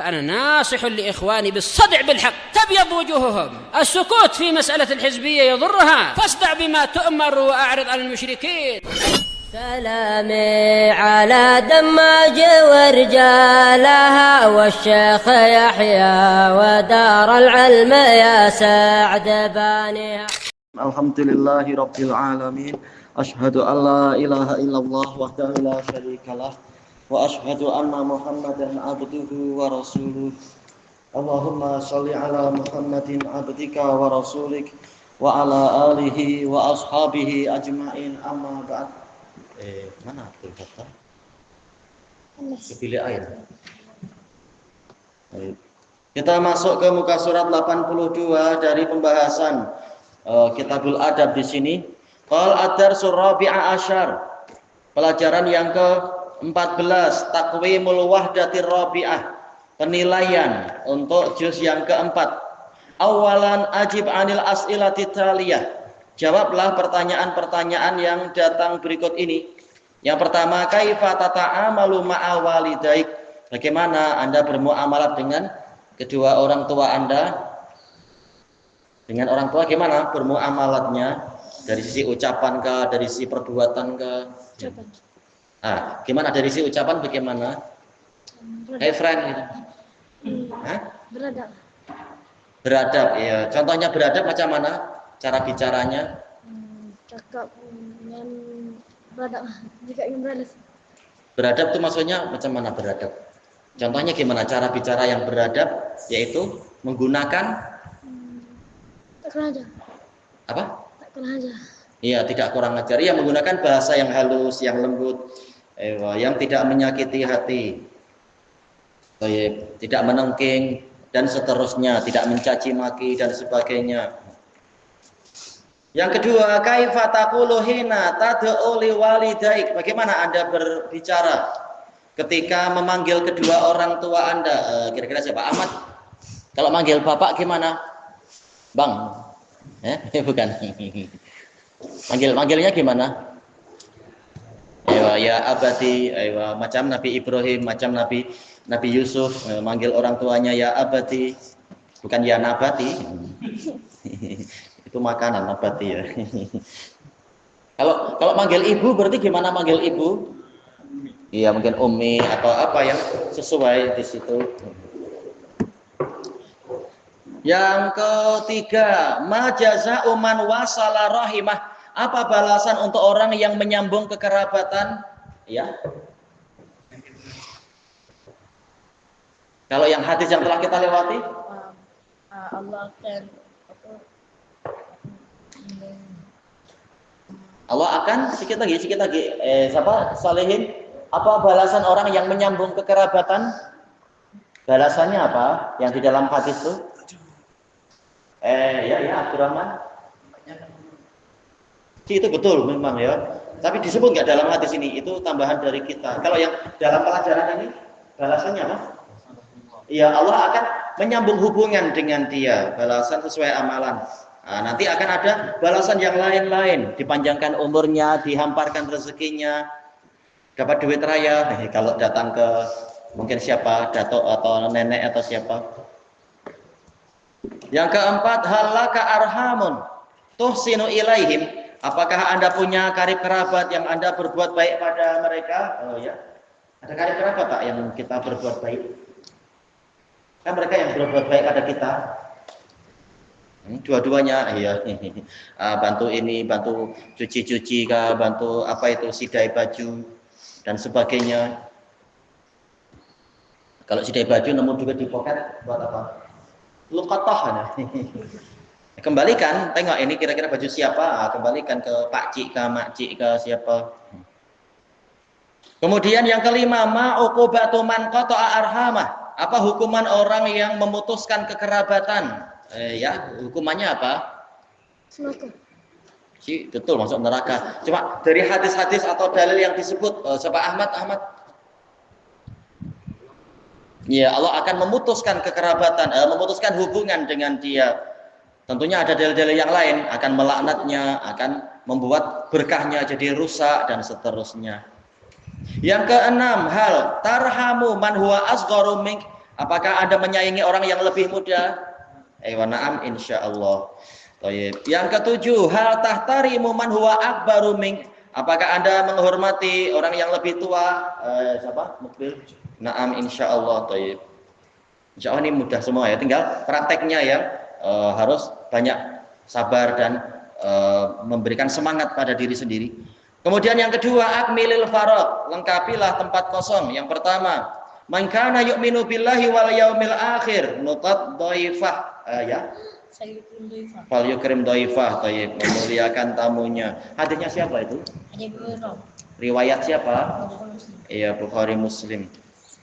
فأنا ناصح لإخواني بالصدع بالحق تبيض وجوههم. السكوت في مسألة الحزبية يضرها، فاصدع بما تؤمر وأعرض عن المشركين. سلامي على دماج ورجالها والشيخ يحيى ودار العلم يا سعد بانيها. الحمد لله رب العالمين. أشهد أن لا إله إلا الله وحده لا شريك له وأشهد أن محمدا عبده ورسوله. اللهم صل على محمد عبدك ورسولك وعلى آله وأصحابه أجمعين. أما بعد. Mana Abdul Fattah? Kepilih air. Kita masuk ke muka surat 82 dari pembahasan Kitabul Adab di sini. Qal ad-darsul rabi'a asyar. Pelajaran yang ke-14, Taqwimul Wahdatir Rabi'ah. Penilaian untuk juz yang keempat. Awalan ajib anil as'ilati taliyah. Jawablah pertanyaan-pertanyaan yang datang berikut ini. Yang pertama, kaifa tata'amalu ma'a walidaik? Bagaimana Anda bermuamalah dengan kedua orang tua Anda? Dengan orang tua gimana bermuamalatnya? Dari sisi ucapan kah, dari sisi perbuatan kah? Gimana dari sisi ucapan bagaimana? Hey friend gitu. Beradab. Beradab, ya. Contohnya beradab macam mana? Cara bicaranya? Cakap yang beradab. Jika ingin beradab. Beradab itu maksudnya macam mana beradab? Contohnya gimana cara bicara yang beradab? Yaitu menggunakan tak kurang ajar. Apa? Tak kurang ajar. Iya, tidak kurang ajar. Iya, menggunakan bahasa yang halus, yang lembut, yang tidak menyakiti hati, tidak menengking dan seterusnya, tidak mencaci maki dan sebagainya. Yang kedua, kaifa taqulu hina tad'u li walidaik? Bagaimana Anda berbicara ketika memanggil kedua orang tua Anda? Kira-kira siapa? Ahmad. Kalau manggil bapak gimana? Bang. Bukan. Manggilnya gimana? Ya abadi, macam Nabi Ibrahim, macam Nabi Yusuf, manggil orang tuanya ya abadi, bukan ya nabati. Itu makanan nabati ya. Kalau manggil ibu berarti gimana manggil ibu? Iya, mungkin ummi atau apa yang sesuai di situ. Yang ketiga, ma jaza'u man wasala rahimah. Apa balasan untuk orang yang menyambung kekerabatan? Ya. Kalau yang hadis yang telah kita lewati, Allah akan sedikit lagi. Siapa? Salihin. Apa balasan orang yang menyambung kekerabatan? Balasannya apa? Yang di dalam hadis itu? Abdurrahman. Itu betul memang ya. Tapi disebut nggak dalam hadis ini? Itu tambahan dari kita. Kalau yang dalam pelajaran ini balasannya apa? Ya, Allah akan menyambung hubungan dengan dia. Balasan sesuai amalan. Nanti akan ada balasan yang lain-lain. Dipanjangkan umurnya, dihamparkan rezekinya, dapat duit raya. Kalau datang ke mungkin siapa, datuk atau nenek atau siapa. Yang keempat, halaka arhamun tuhsinu ilaihim. Apakah Anda punya karib kerabat yang Anda berbuat baik pada mereka? Oh ya. Ada karib kerabat tak yang kita berbuat baik? Kan mereka yang berbuat baik pada kita. Dua-duanya, iya. Bantu ini, bantu cuci-cuci kah, bantu apa itu sidai baju dan sebagainya. Kalau sidai baju nemu juga di poket buat apa? Luqatah. Kembalikan, tengok ini kira-kira baju siapa, kembalikan ke Pak Cik ke Mak Cik ke siapa. Kemudian yang kelima, ma'uqubatu man qata'a arhamah. Apa hukuman orang yang memutuskan kekerabatan? Hukumannya apa? Neraka. Betul, masuk neraka. Cuma dari hadis-hadis atau dalil yang disebut, siapa Ahmad? Ya, Allah akan memutuskan kekerabatan, memutuskan hubungan dengan dia. Tentunya ada dalil-dalil yang lain, akan melaknatnya, akan membuat berkahnya jadi rusak dan seterusnya. Yang keenam, hal tarhamu man huwa asgharu mink. Apakah Anda menyayangi orang yang lebih muda? Wa na'am insyaallah. Baik. Yang ketujuh, hal tahtarimu man huwa akbaru mink. Apakah Anda menghormati orang yang lebih tua? Siapa? Mukbil. Na'am insyaallah. Baik. Insyaallah ini mudah semua ya, tinggal prakteknya ya. Harus banyak sabar dan memberikan semangat pada diri sendiri. Kemudian yang kedua, akmilil faragh, lengkapilah tempat kosong. Yang pertama, man kana yu'minu billahi wal yaumil akhir nuqat dhaifah. Ya. Fal yukrim dhaifah, tayyib, memuliakan tamunya. Hadisnya siapa itu? Riwayat siapa? Iya, Bukhari Muslim.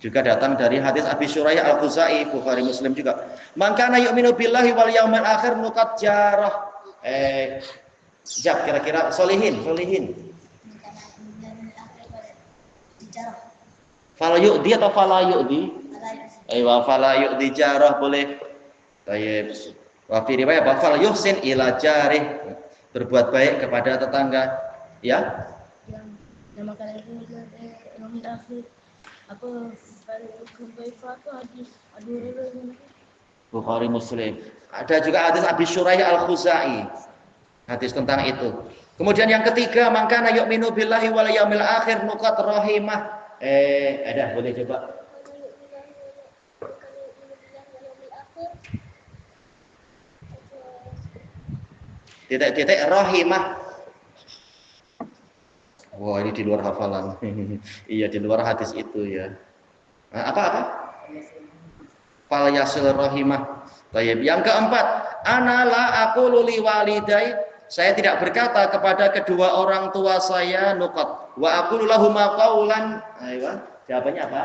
Juga datang dari hadis Abi Syuraih Al-Khuzai, Bukhari Muslim juga. Man kana yu'minu billahi wal yaumil akhir nuqat jarah. Kira-kira solihin. Fala yu'di atau fala yu'di? Fala yu'di jarah boleh. Tayyib. Wa fi riwayat fal yuhsin ila jarih, berbuat baik kepada tetangga. Ya. Yang nama kalian itu yang akhir apa hadis Bukhari Muslim. Ada juga hadis Abi Syuraih Al-Khuzai. Hadis tentang itu. Kemudian yang ketiga, mangkana yu'minu billahi wal yaumil akhir nuqat rahimah. Ada boleh coba. Titik-titik rahimah. Wah, ini di luar hafalan. Iya, di luar hadis itu ya. Apa? Fal yasil rahimah. Baik. Yang keempat, ana la aqulu li walidai, saya tidak berkata kepada kedua orang tua saya nuqat wa aqulu lahuma qaulan. Ayo, jawabannya apa?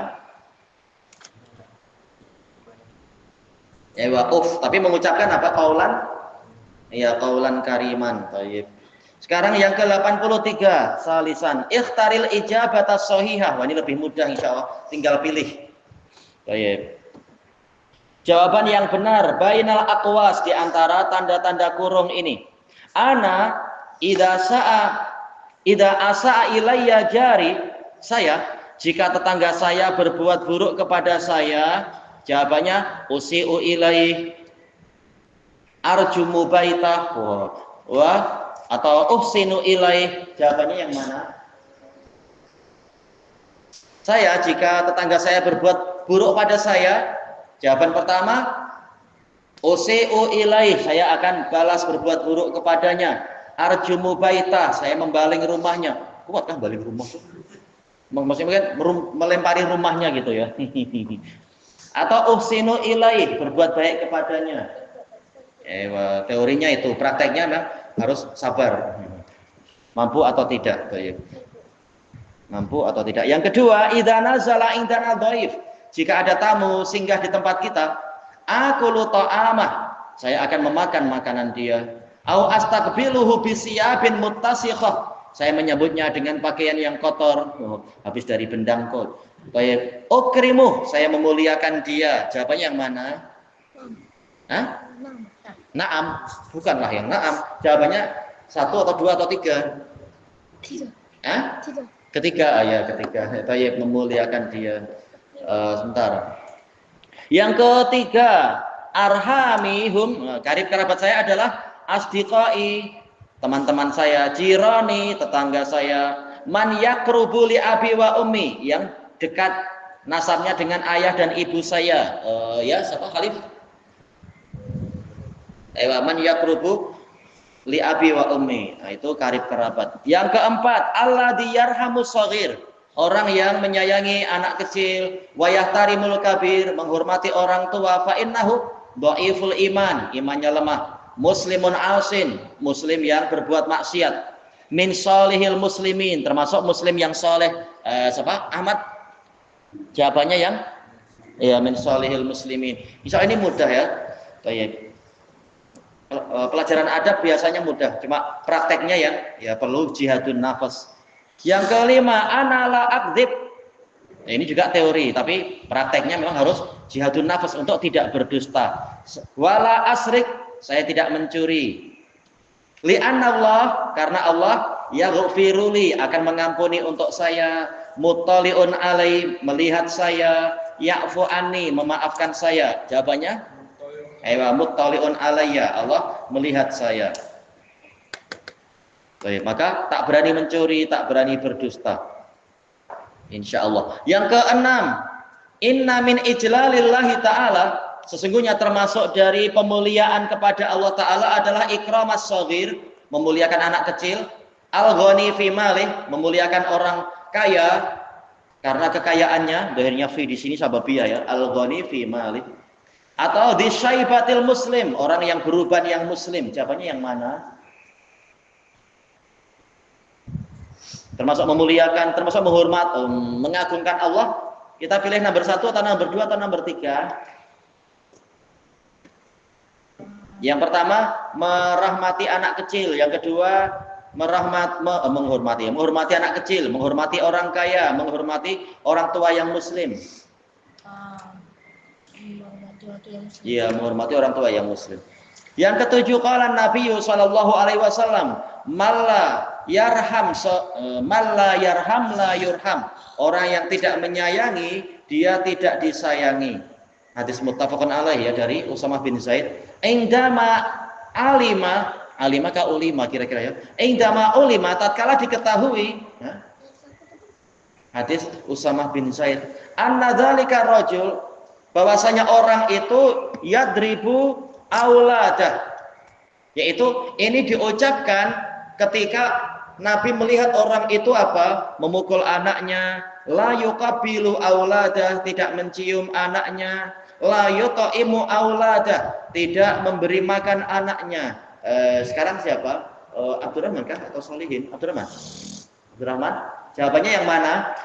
Tapi mengucapkan apa? Qaulan? Iya, qaulan kariman. Baik. Sekarang yang ke-83, salisan ikhtaril ijabata shahihah. Wah, ini lebih mudah insyaallah, tinggal pilih. Baik. Jawaban yang benar bainal aqwas, di antara tanda-tanda kurung ini. Ana idza asaa ilayya jari, saya jika tetangga saya berbuat buruk kepada saya, jawabannya usi'u ilaih, arjumu baitah, atau uhsinu ilaih. Jawabannya yang mana? Saya jika tetangga saya berbuat buruk pada saya, jawaban pertama usi'u ilaih, saya akan balas berbuat buruk kepadanya. Arjumu baitah, saya membaling rumahnya. Kuat kan baling rumah? Maksudnya melempari rumahnya gitu ya. Atau uhsinu ilaih, berbuat baik kepadanya. Teorinya itu, prakteknya memang harus sabar. Mampu atau tidak? Mampu atau tidak? Yang kedua, idza nazala indana dhaif, jika ada tamu singgah di tempat kita, aqulu ta'amah, saya akan memakan makanan dia. Au astaqbiluhu bisiyabin muttasikhah, saya menyambutnya dengan pakaian yang kotor, habis dari bendangkot. Baik, ukrimu, saya memuliakan dia. Jawabannya yang mana? Naam, bukanlah yang naam. Jawabannya 1 atau 2 atau 3? 3. Ketiga, ya ketiga. Baik, memuliakan dia. Sebentar. Yang ketiga, arhamihum, karib kerabat saya adalah asdiqai, teman-teman saya, jirani, tetangga saya, man yakrubu li abi wa ummi, yang dekat nasabnya dengan ayah dan ibu saya. Ya, siapa Khalif? Man yakrubu li abi wa ummi. Nah, itu karib kerabat. Yang keempat, alladzi yarhamus shaghir, orang yang menyayangi anak kecil, wa yahtarimul kabir, menghormati orang tua, fa innahu dhaiful iman, imannya lemah. Muslimun asin, muslim yang berbuat maksiat. Min solihil muslimin, termasuk muslim yang soleh. Siapa? Ahmad. Jawabannya yang min solihil muslimin. Insya Allah ini mudah ya. Baik. Pelajaran adab biasanya mudah, cuma prakteknya ya perlu jihadun nafas. Yang kelima, ana la akdzib. Ini juga teori, tapi prakteknya memang harus jihadun nafas untuk tidak berdusta. Wala asrik, saya tidak mencuri. Li'anna Allah, karena Allah yaghfiruli, akan mengampuni untuk saya. Muttali'un alai, melihat saya. ya'fu anni, memaafkan saya? Jawabannya aywa muttali'un alayya, Allah melihat saya. Baik, maka tak berani mencuri, tak berani berdusta. Insyaallah. Yang keenam, inna min ijlalillahi ta'ala, sesungguhnya termasuk dari pemuliaan kepada Allah Ta'ala adalah ikramas shaghir, memuliakan anak kecil, al-ghani fi malih, memuliakan orang kaya karena kekayaannya, dohirnya fi di sini sababiyah ya, al-ghani fi malih, atau di syaibatil muslim, orang yang beruban yang muslim. Jawabannya yang mana? Termasuk memuliakan, termasuk menghormat, mengagungkan Allah. Kita pilih nomor 1 atau nomor 2 atau nomor 3? Yang pertama, merahmati anak kecil. Yang kedua, menghormati anak kecil, menghormati orang kaya, menghormati orang tua yang muslim. Iya, menghormati orang tua yang muslim. Yang ketujuh, qala Nabi sallallahu alaihi wasallam, malla yarham la yurham. Orang yang tidak menyayangi, dia tidak disayangi. Hadis muttafaqun alaih ya, dari Usamah bin Zaid. Indama alima ka ulima, kira-kira ya. Indama ulima, tatkala diketahui, ya. Hadis Usamah bin Zaid, anna dzalika rajul, bahwasanya orang itu yadribu auladah, yaitu ini diucapkan ketika Nabi melihat orang itu apa? Memukul anaknya, la yuqabilu auladah, tidak mencium anaknya, la yutaimu auladah, tidak memberi makan anaknya. Sekarang siapa? Abdurrahman kah atau Solihin? Abdurrahman. Jawabannya yang mana?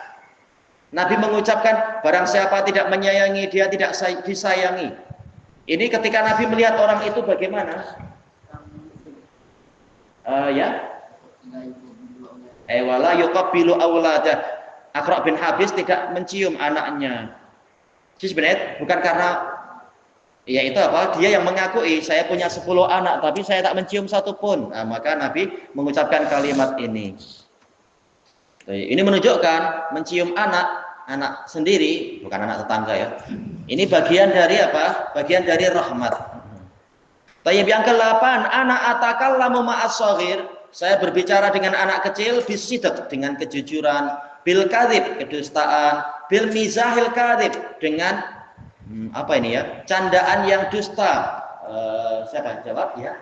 Nabi mengucapkan barang siapa tidak menyayangi, dia tidak disayangi. Ini ketika Nabi melihat orang itu bagaimana? Wala yuqabbilu auladah. Aqra bin Habis tidak mencium anaknya. Jadi sebenarnya bukan karena yaitu apa? Dia yang mengakui saya punya 10 anak tapi saya tak mencium satu pun. Nah, maka Nabi mengucapkan kalimat ini. Ini menunjukkan mencium anak sendiri, bukan anak tetangga ya. Ini bagian dari apa? Bagian dari rahmat. Tayyib yang ke-8, ana atakallamu ma'as shaghir, saya berbicara dengan anak kecil bisidq, dengan kejujuran, bil kadzib, kedustaan, bil mizahil kadzib, dengan apa ini ya? Candaan yang dusta. Siapa jawab ya?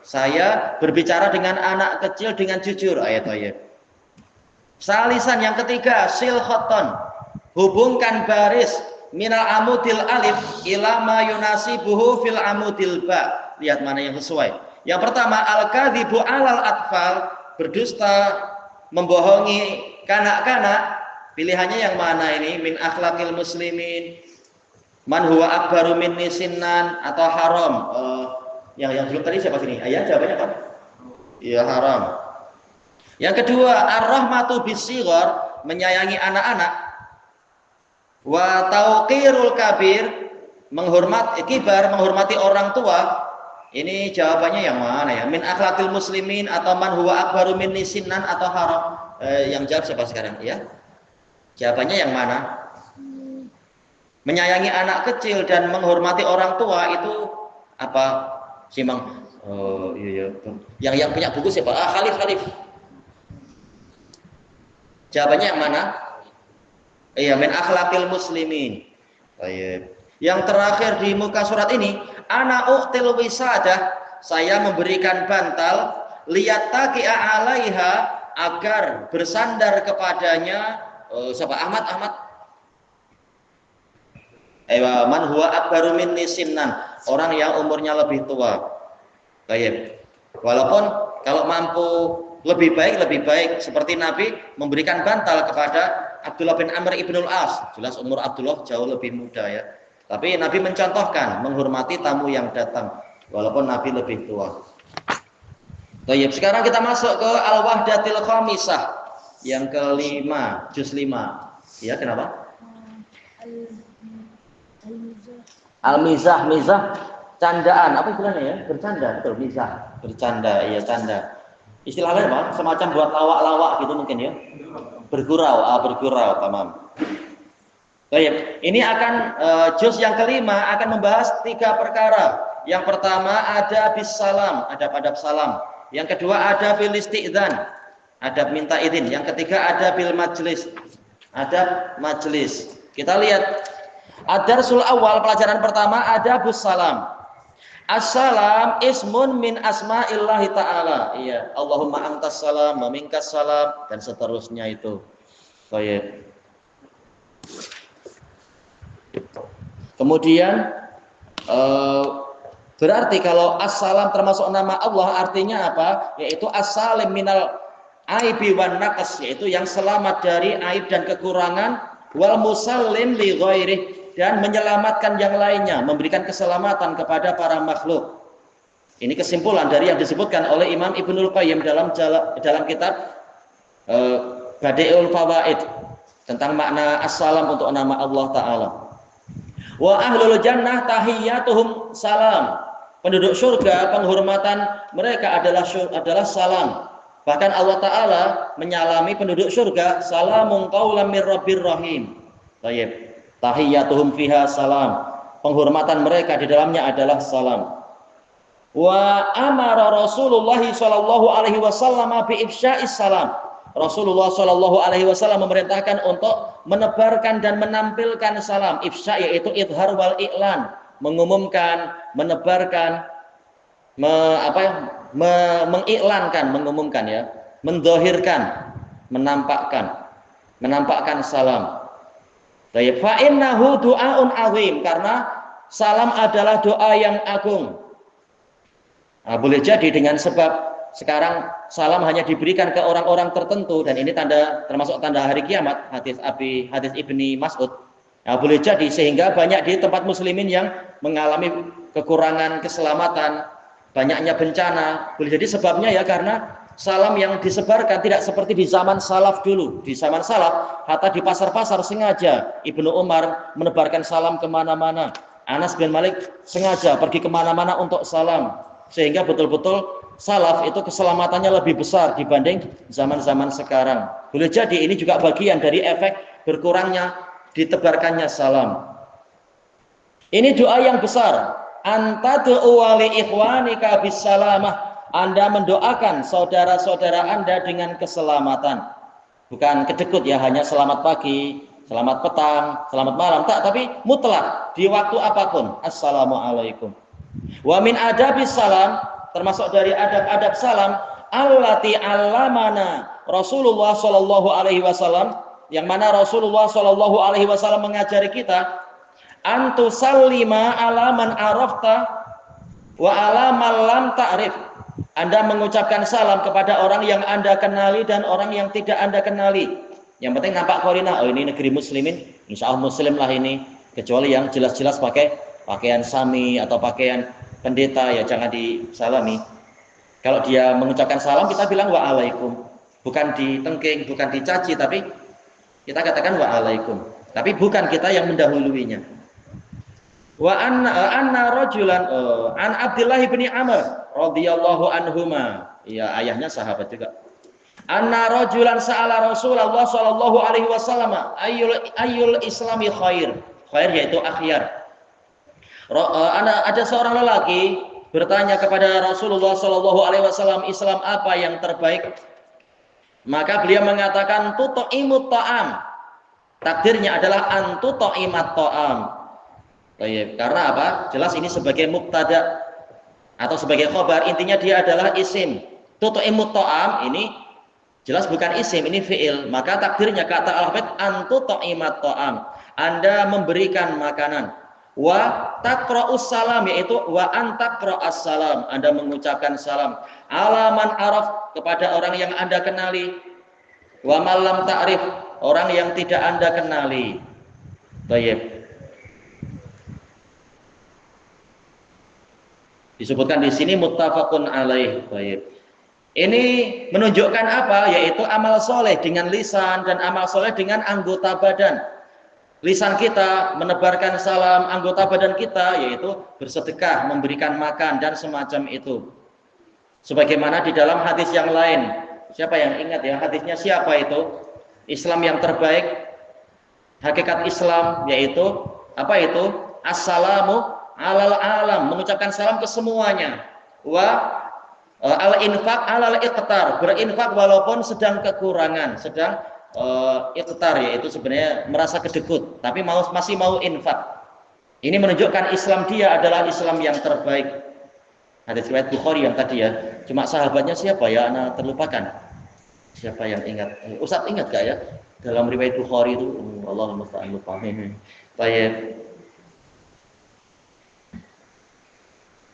Saya berbicara dengan anak kecil dengan jujur, ayat-ayat. Salisan yang ketiga, silkhaton, hubungkan baris minal amudil alif ila ma yunasibuhu fil amudil ba. Lihat mana yang sesuai. Yang pertama, al-kadzibu alal atfal, berdusta, membohongi kanak-kanak. Pilihannya yang mana ini? Min akhlaqil muslimin, man huwa akbaru minni sinnan, atau haram. Yang belum tadi siapa sini? Ayah jawabannya apa? Iya, haram. Yang kedua, ar-rahmatu bis-shighar, menyayangi anak-anak. Wa tauqirul kabir, menghormati orang tua. Ini jawabannya yang mana ya? Min akhlaqil muslimin atau man huwa akbaru minni sinnan atau haram? Yang jawab siapa sekarang ya? Jawabannya yang mana? Menyayangi anak kecil dan menghormati orang tua itu apa? Simang. Oh iya. Yang punya buku siapa? Khalif. Jawabannya yang mana? Iya, min akhlaqil muslimin. Baik. Yang terakhir di muka surat ini, ana uqtil wisadah, saya memberikan bantal liyattaqi'a 'alaiha, agar bersandar kepadanya siapa? Ahmad. Man huwa akbaru minni sinnan, orang yang umurnya lebih tua. Baik. Walaupun kalau mampu lebih baik seperti Nabi memberikan bantal kepada Abdullah bin Amr ibnul As. Jelas umur Abdullah jauh lebih muda ya. Tapi Nabi mencontohkan menghormati tamu yang datang walaupun Nabi lebih tua. Baik, sekarang kita masuk ke Al-Wahdatil Khamisah yang kelima, juz 5. Ya, kenapa? Al-mizah, candaan, apa istilahnya ya? Bercanda, betul, mizah. Bercanda, iya canda. Istilahnya apa? Semacam buat lawak-lawak gitu mungkin ya. bergurau, tamam. Baik, ini akan juz yang kelima akan membahas 3 perkara. Yang pertama ada bis salam, adab-adab salam. Yang kedua ada bil isti'dzan, adab minta izin. Yang ketiga ada bil majlis, adab majlis. Kita lihat ad-darsul awal, pelajaran pertama ada bus salam. Assalam ismun min asma'illahi ta'ala. Iya, Allahumma antas salam wa minkas salam dan seterusnya itu. Baik. Kemudian berarti kalau assalam termasuk nama Allah artinya apa? Yaitu as-salim minal aibi wan naqas, yaitu yang selamat dari aib dan kekurangan, wal musallim li ghairih, dan menyelamatkan yang lainnya, memberikan keselamatan kepada para makhluk. Ini kesimpulan dari yang disebutkan oleh Imam Ibnul Qayyim dalam kitab Badi'ul Fawaid tentang makna assalam untuk nama Allah Ta'ala. Wa ahlul jannah tahiyyatuhum salam. Penduduk surga penghormatan mereka adalah salam. Bahkan Allah Ta'ala menyalami penduduk surga, salamun qaulam mir rabbir rahim. Baik. Tahiyyatuhum fiha salam. Penghormatan mereka di dalamnya adalah salam. Wa amara Rasulullah sallallahu alaihi wasallam bi ifsya'is salam. Rasulullah sallallahu alaihi wasallam memerintahkan untuk menebarkan dan menampilkan salam. Ifsya yaitu idhar wal i'lan, mengumumkan, menebarkan, mengiklankan, mengumumkan ya, mendahirkan, menampakkan salam. Fa innahu du'aun azim, karena salam adalah doa yang agung. Nah, boleh jadi dengan sebab sekarang salam hanya diberikan ke orang-orang tertentu, dan ini termasuk tanda hari kiamat, hadis Ibni Mas'ud. Nah, boleh jadi sehingga banyak di tempat muslimin yang mengalami kekurangan keselamatan, banyaknya bencana. Boleh jadi sebabnya ya karena salam yang disebarkan tidak seperti di zaman salaf dulu. Di zaman salaf, hatta di pasar-pasar sengaja Ibnu Umar menebarkan salam kemana-mana. Anas bin Malik sengaja pergi kemana-mana untuk salam. Sehingga betul-betul salaf itu keselamatannya lebih besar dibanding zaman-zaman sekarang. Boleh jadi ini juga bagian dari efek berkurangnya ditebarkannya salam. Ini doa yang besar. Anta du'u li ikhwanika bis salamah. Anda mendoakan saudara-saudara Anda dengan keselamatan. Bukan kedekut ya, hanya selamat pagi, selamat petang, selamat malam. Tak, tapi mutlak di waktu apapun. Assalamualaikum. Wa min adabis salam, termasuk dari adab-adab salam, allati allamana Rasulullah sallallahu alaihi wasallam, yang mana Rasulullah sallallahu alaihi wasallam mengajari kita antu sallima ala man arafta wa ala man lam ta'rif. Anda mengucapkan salam kepada orang yang Anda kenali dan orang yang tidak Anda kenali. Yang penting nampak korina, oh ini negeri muslimin, insya Allah muslim lah ini. Kecuali yang jelas-jelas pakai pakaian sami atau pakaian pendeta, ya jangan disalami. Kalau dia mengucapkan salam, kita bilang wa'alaikum. Bukan ditengking, bukan dicaci, tapi kita katakan wa'alaikum. Tapi bukan kita yang mendahuluinya. Wa anna rajulan an Abdullah bin Amr radhiyallahu anhuma, ya ayahnya sahabat juga. Anna rajulan sa'ala Rasulullah sallallahu alaihi wasallam ayyul islami khair. Khair yaitu akhyar. Ada seorang lelaki bertanya kepada Rasulullah sallallahu alaihi wasallam, Islam apa yang terbaik? Maka beliau mengatakan tut'imut ta'am. Takdirnya adalah antut'imat ta'am. Baik, karena apa? Jelas ini sebagai mubtada atau sebagai khobar, intinya dia adalah isim. Tut'imut ta'am ini jelas bukan isim, ini fi'il. Maka takdirnya kata al-bait antut'imat ta'am. Anda memberikan makanan. Wa taqra'us salam, yaitu wa antaqra'as salam. Anda mengucapkan salam. Alaman araf, kepada orang yang Anda kenali. Wa malam ta'rif, orang yang tidak Anda kenali. Baik. Disebutkan di sini muttafaqun alaih. Baik. Ini menunjukkan apa? Yaitu amal soleh dengan lisan dan amal soleh dengan anggota badan. Lisan kita menebarkan salam, anggota badan kita yaitu bersedekah, memberikan makan dan semacam itu. Sebagaimana di dalam hadis yang lain. Siapa yang ingat ya hadisnya siapa itu? Islam yang terbaik, hakikat Islam yaitu apa itu? Assalamu alal alam, mengucapkan salam ke semuanya. Wa al-infaq alal iqtar, berinfak walaupun sedang kekurangan, sedang iqtar, yaitu sebenarnya merasa kedekut tapi masih mau infak. Ini menunjukkan Islam dia adalah Islam yang terbaik. Hadis riwayat Bukhari yang tadi ya. Cuma sahabatnya siapa ya? Ana terlupakan. Siapa yang ingat? Ustaz ingat gak ya? Dalam riwayat Bukhari itu, Allah musta'an lupa. Baik.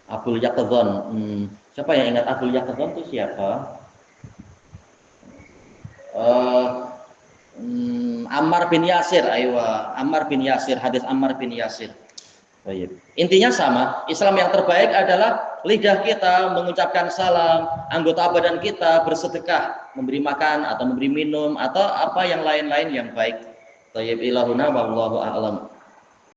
Abul Yaqdhan. Siapa yang ingat Abul Yaqdhan itu siapa? Ammar bin Yasir. Ayo, Ammar bin Yasir. Hadis Ammar bin Yasir. Baik. Intinya sama, Islam yang terbaik adalah lidah kita mengucapkan salam, anggota badan kita bersedekah, memberi makan atau memberi minum atau apa yang lain-lain yang baik. Thayyib ilahuna wallahu a'lam.